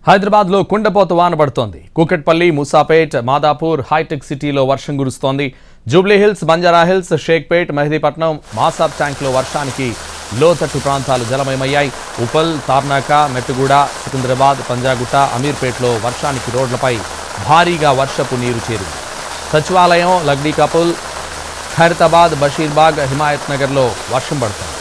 హైదరాబాద్ లో కుండపోత వాన పడుతోంది. కూకట్పల్లి, మూసాపేట్, మాదాపూర్, హైటెక్ సిటీలో వర్షం కురుస్తోంది. Jubilee hills, Banjara hills, Shaikpet, Mehdipatnam, Masab tank లో వర్షానికి లోతట్టు ప్రాంతాలు జలమయమయ్యాయి. ఉపల్, తార్నాక, మెట్టుగూడ, సికింద్రాబాద్, పంజాగుట్ట, అమీర్పేట్లో వర్షానికి రోడ్లపై భారీగా వర్షపు నీరు చేరింది. సచివాలయం, లగ్డీ కపుల్, ఖైరతాబాద్, బషీర్బాగ్, హిమాయత్ నగర్ లో వర్షం పడుతోంది.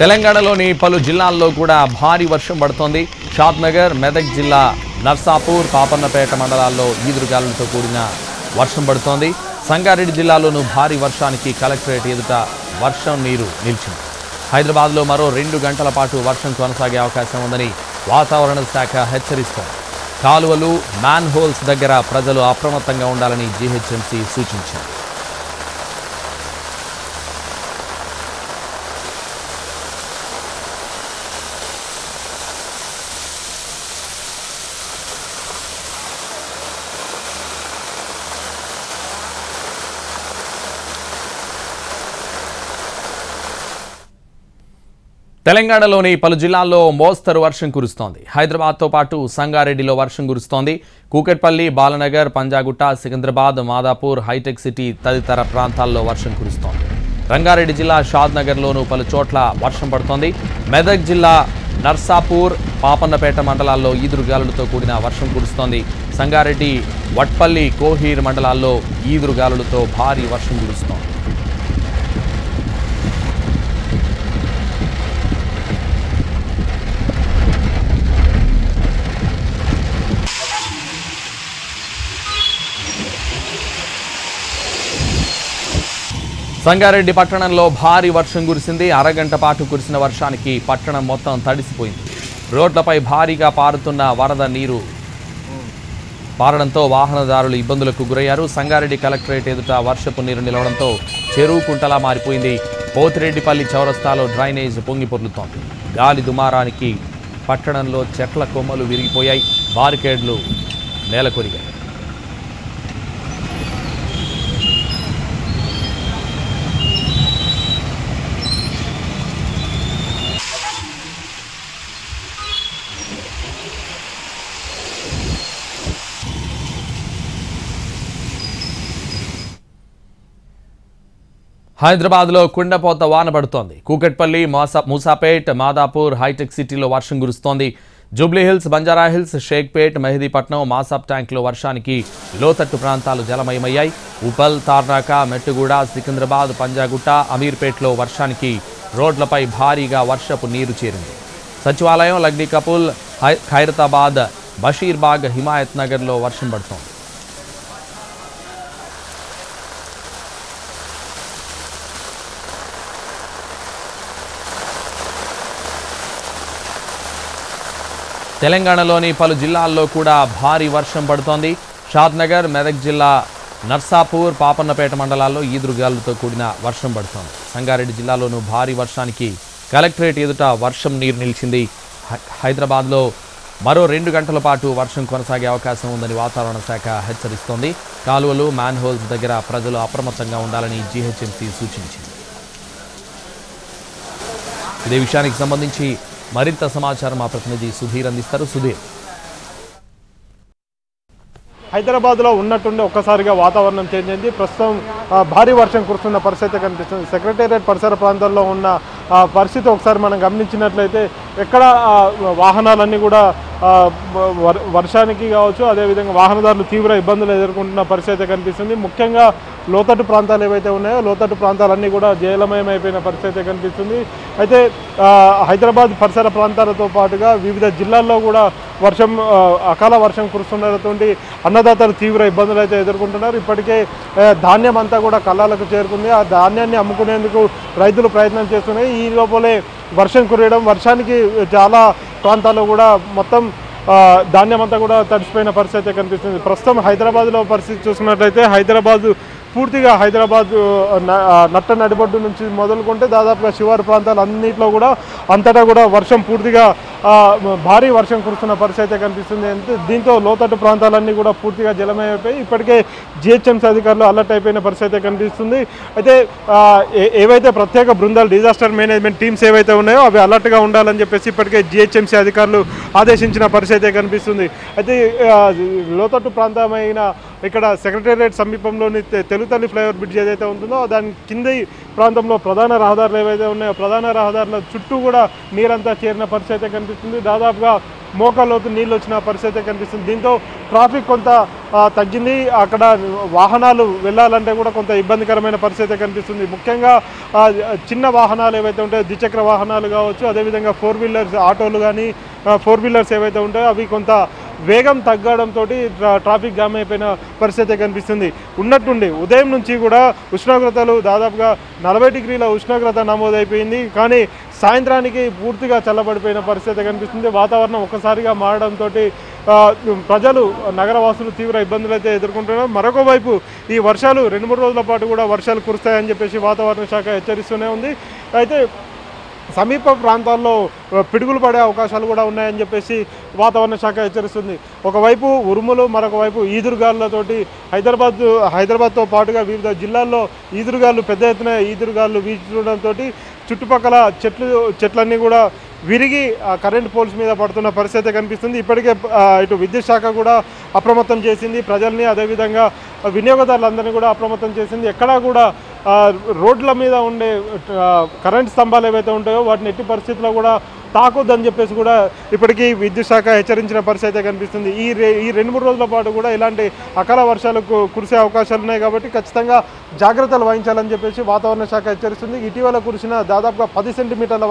తెలంగాణలోని పలు జిల్లాల్లో కూడా భారీ వర్షం పడుతోంది. షాద్నగర్, మెదక్ జిల్లా నర్సాపూర్, పాపన్నపేట మండలాల్లో ఈదురుగాలులతో కూడిన వర్షం పడుతోంది. సంగారెడ్డి జిల్లాలోనూ భారీ వర్షానికి కలెక్టరేట్ ఎదుట వర్షం నీరు నిలిచింది. హైదరాబాద్లో మరో 2 గంటల పాటు వర్షం కొనసాగే అవకాశం ఉందని వాతావరణ శాఖ హెచ్చరిస్తోంది. కాలువలు, మ్యాన్ హోల్స్ దగ్గర ప్రజలు అప్రమత్తంగా ఉండాలని జీహెచ్ఎంసీ సూచించింది. తెలంగాణలోని పలు జిల్లాల్లో మోస్తరు వర్షం కురుస్తోంది. హైదరాబాద్తో పాటు సంగారెడ్డిలో వర్షం కురుస్తోంది. కూకట్పల్లి, బాలనగర్, పంజాగుట్ట, సికింద్రాబాద్, మాదాపూర్, హైటెక్ సిటీ తదితర ప్రాంతాల్లో వర్షం కురుస్తోంది. రంగారెడ్డి జిల్లా షాద్నగర్లోనూ పలు చోట్ల వర్షం పడుతోంది. మెదక్ జిల్లా నర్సాపూర్, పాపన్నపేట మండలాల్లో ఈదురుగాలులతో కూడిన వర్షం కురుస్తోంది. సంగారెడ్డి, వట్పల్లి, కోహీర్ మండలాల్లో ఈదురుగాలులతో భారీ వర్షం కురుస్తోంది. సంగారెడ్డి పట్టణంలో భారీ వర్షం కురిసింది. అరగంట పాటు కురిసిన వర్షానికి పట్టణం మొత్తం తడిసిపోయింది. రోడ్లపై భారీగా పారుతున్న వరద నీరు పారడంతో వాహనదారులు ఇబ్బందులకు గురయ్యారు. సంగారెడ్డి కలెక్టరేట్ ఎదుట వర్షపు నీరు నిలవడంతో చెరువు కుంటలా మారిపోయింది. పోతిరెడ్డిపల్లి చౌరస్తాలో డ్రైనేజ్ పొంగి పొర్లుతోంది. గాలి దుమారానికి పట్టణంలో చెట్ల కొమ్మలు విరిగిపోయాయి. బారికేడ్లు నేలకొరిగాయి. హైదరాబాద్లో కుండపోత వాన పడుతోంది. కూకట్పల్లి, మూసాపేట్, మాదాపూర్, హైటెక్ సిటీలో వర్షం కురుస్తోంది. Jubilee hills, Banjara hills, Shaikpet, Mehdipatnam, Masab ట్యాంక్లో వర్షానికి లోతట్టు ప్రాంతాలు జలమయమయ్యాయి. ఉపల్, తార్నాక, మెట్టుగూడ, సికింద్రాబాద్, పంజాగుట్ట, అమీర్పేట్లో వర్షానికి రోడ్లపై భారీగా వర్షపు నీరు చేరింది. సచివాలయం, లగ్డీ కపుల్, ఖైరతాబాద్, బషీర్బాగ్, హిమాయత్ నగర్లో వర్షం పడుతోంది. తెలంగాణలోని పలు జిల్లాల్లో కూడా భారీ వర్షం పడుతోంది. షాద్నగర్, మెదక్ జిల్లా నర్సాపూర్, పాపన్నపేట మండలాల్లో ఈదురుగాలులతో కూడిన వర్షం పడుతోంది. సంగారెడ్డి జిల్లాలోనూ భారీ వర్షానికి కలెక్టరేట్ ఎదుట వర్షం నీరు నిలిచింది. హైదరాబాద్లో మరో 2 గంటల పాటు వర్షం కొనసాగే అవకాశం ఉందని వాతావరణ శాఖ హెచ్చరిస్తోంది. కాలువలు, మ్యాన్ హోల్స్ దగ్గర ప్రజలు అప్రమత్తంగా ఉండాలని జీహెచ్ఎంసీ సూచించింది. ఇదే విషయానికి సంబంధించి మరింత సమాచారం మా ప్రతినిధి సుధీర్ అందిస్తారు. సుధీర్, హైదరాబాద్లో ఉన్నట్టుండి ఒక్కసారిగా వాతావరణం చేంజ్ అయింది. ప్రస్తుతం భారీ వర్షం కురుస్తున్న పరిస్థితి కనిపిస్తుంది. సెక్రటేరియట్ పరిసర ప్రాంతాల్లో ఉన్న పరిస్థితి ఒకసారి మనం గమనించినట్లయితే ఎక్కడ వాహనాలన్నీ కూడా వర్షానికి కావచ్చు, అదేవిధంగా వాహనదారులు తీవ్ర ఇబ్బందులు ఎదుర్కొంటున్న పరిస్థితి కనిపిస్తుంది. ముఖ్యంగా లోతట్టు ప్రాంతాలు ఏవైతే ఉన్నాయో లోతట్టు ప్రాంతాలన్నీ కూడా జలమయమైపోయిన పరిస్థితి కనిపిస్తుంది. అయితే హైదరాబాద్ పరిసర ప్రాంతాలతో పాటుగా వివిధ జిల్లాల్లో కూడా అకాల వర్షం కురుస్తుండటంతో అన్నదాతలు తీవ్ర ఇబ్బందులు అయితే ఎదుర్కొంటున్నారు. ఇప్పటికే ధాన్యం అంతా కూడా కళ్ళాలకు చేరుకుంది. ఆ ధాన్యాన్ని అమ్ముకునేందుకు రైతులు ప్రయత్నం చేస్తున్నాయి. ఈ లోపలే వర్షం కురియడం, వర్షానికి చాలా ప్రాంతాల్లో కూడా మొత్తం ధాన్యం అంతా కూడా తడిసిపోయిన పరిస్థితి కనిపిస్తుంది. ప్రస్తుతం హైదరాబాద్లో పరిస్థితి చూసుకున్నట్లయితే హైదరాబాద్ పూర్తిగా హైదరాబాద్ నట్ట నడిబొడ్డు నుంచి మొదలుకుంటే దాదాపుగా శివారు ప్రాంతాలు అన్నింటిలో కూడా అంతటా కూడా వర్షం పూర్తిగా భారీ వర్షం కురుస్తున్న పరిస్థితి అయితే కనిపిస్తుంది. దీంతో లోతట్టు ప్రాంతాలన్నీ కూడా పూర్తిగా జలమయమైపోయి ఇప్పటికే జిహెచ్ఎంసీ అధికారులు అలర్ట్ అయిపోయిన పరిస్థితి అయితే కనిపిస్తుంది. అయితే ఏవైతే ప్రత్యేక బృందాలు డిజాస్టర్ మేనేజ్మెంట్ టీమ్స్ ఏవైతే ఉన్నాయో అవి అలర్ట్గా ఉండాలని చెప్పేసి ఇప్పటికే జిహెచ్ఎంసీ అధికారులు ఆదేశించిన పరిస్థితి అయితే కనిపిస్తుంది. అయితే లోతట్టు ప్రాంతమైన ఇక్కడ సెక్రటేరియట్ సమీపంలోని తెలుగుతల్లి ఫ్లైఓవర్ బ్రిడ్జ్ ఏదైతే ఉంటుందో దాని కింది ప్రాంతంలో ప్రధాన రహదారులు ఏవైతే ఉన్నాయో ప్రధాన రహదారుల చుట్టూ కూడా నీరంతా చేరిన పరిస్థితి కనిపిస్తుంది. దాదాపుగా మోకాలోతు నీళ్ళు వచ్చిన పరిస్థితి కనిపిస్తుంది. దీంతో ట్రాఫిక్ కొంత తగ్గింది. అక్కడ వాహనాలు వెళ్ళాలంటే కూడా కొంత ఇబ్బందికరమైన పరిస్థితి కనిపిస్తుంది. ముఖ్యంగా చిన్న వాహనాలు ఏవైతే ఉంటాయో ద్విచక్ర వాహనాలు కావచ్చు, అదేవిధంగా 4 వీలర్స్ ఆటోలు కానీ 4 వీలర్స్ ఏవైతే ఉంటాయో అవి కొంత వేగం తగ్గడంతో ట్రాఫిక్ జామ్ అయిపోయిన పరిస్థితి కనిపిస్తుంది. ఉన్నట్టుండి ఉదయం నుంచి కూడా ఉష్ణోగ్రతలు దాదాపుగా 40 డిగ్రీల ఉష్ణోగ్రత నమోదైపోయింది. కానీ సాయంత్రానికి పూర్తిగా చల్లబడిపోయిన పరిస్థితి కనిపిస్తుంది. వాతావరణం ఒక్కసారిగా మారడంతో ప్రజలు నగరవాసులు తీవ్ర ఇబ్బందులు అయితే ఎదుర్కొంటున్నారు. మరొక వైపు ఈ వర్షాలు 2-3 రోజుల పాటు కూడా వర్షాలు కురుస్తాయని చెప్పేసి వాతావరణ శాఖ హెచ్చరిస్తూనే ఉంది. అయితే సమీప ప్రాంతాల్లో పిడుగులు పడే అవకాశాలు కూడా ఉన్నాయని చెప్పేసి వాతావరణ శాఖ హెచ్చరిస్తుంది. ఒకవైపు ఉరుములు, మరొక వైపు ఈదురుగాలులతోటి హైదరాబాద్తో పాటుగా వివిధ జిల్లాల్లో ఈదురుగాలు పెద్ద ఎత్తున ఈదురుగాలు వీచడంతో చుట్టుపక్కల చెట్లన్నీ కూడా విరిగి కరెంట్ పోల్స్ మీద పడుతున్న పరిస్థితి కనిపిస్తుంది. ఇప్పటికే ఇటు విద్యుత్ శాఖ కూడా అప్రమత్తం చేసింది ప్రజల్ని, అదేవిధంగా వినియోగదారులందరినీ కూడా అప్రమత్తం చేసింది. ఎక్కడా కూడా రోడ్ల మీద ఉండే కరెంట్ స్తంభాలు ఏవైతే ఉంటాయో వాటిని ఎట్టి పరిస్థితుల్లో కూడా తాకొద్దని చెప్పేసి కూడా ఇప్పటికీ విద్యుత్ శాఖ హెచ్చరించిన పరిస్థితి కనిపిస్తుంది. ఈ 2-3 రోజుల పాటు కూడా ఇలాంటి అకాల వర్షాలు కురిసే అవకాశాలు ఉన్నాయి కాబట్టి ఖచ్చితంగా జాగ్రత్తలు వహించాలని చెప్పేసి వాతావరణ శాఖ హెచ్చరిస్తుంది. ఇటీవల కురిసిన దాదాపుగా 10 సెంటీమీటర్ల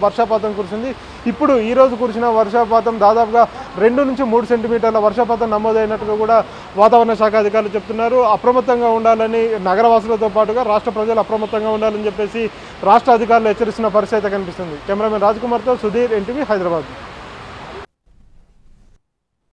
వర్షపాతం కురిసింది. ఇప్పుడు ఈరోజు కురిసిన వర్షపాతం దాదాపుగా 2-3 సెంటీమీటర్ల వర్షపాతం నమోదైనట్టుగా కూడా వాతావరణ శాఖ అధికారులు చెప్తున్నారు. అప్రమత్తంగా ఉండాలని నగరవాసులతో పాటుగా రాష్ట్ర ప్రజలు అప్రమత్తంగా ఉండాలని చెప్పేసి రాష్ట్ర అధికారులు హెచ్చరిస్తున్న పరిస్థితి కనిపిస్తుంది. కెమెరామెన్ రాజ్ కుమార్తో సుధీర్, ఎన్టీవీ, హైదరాబాద్.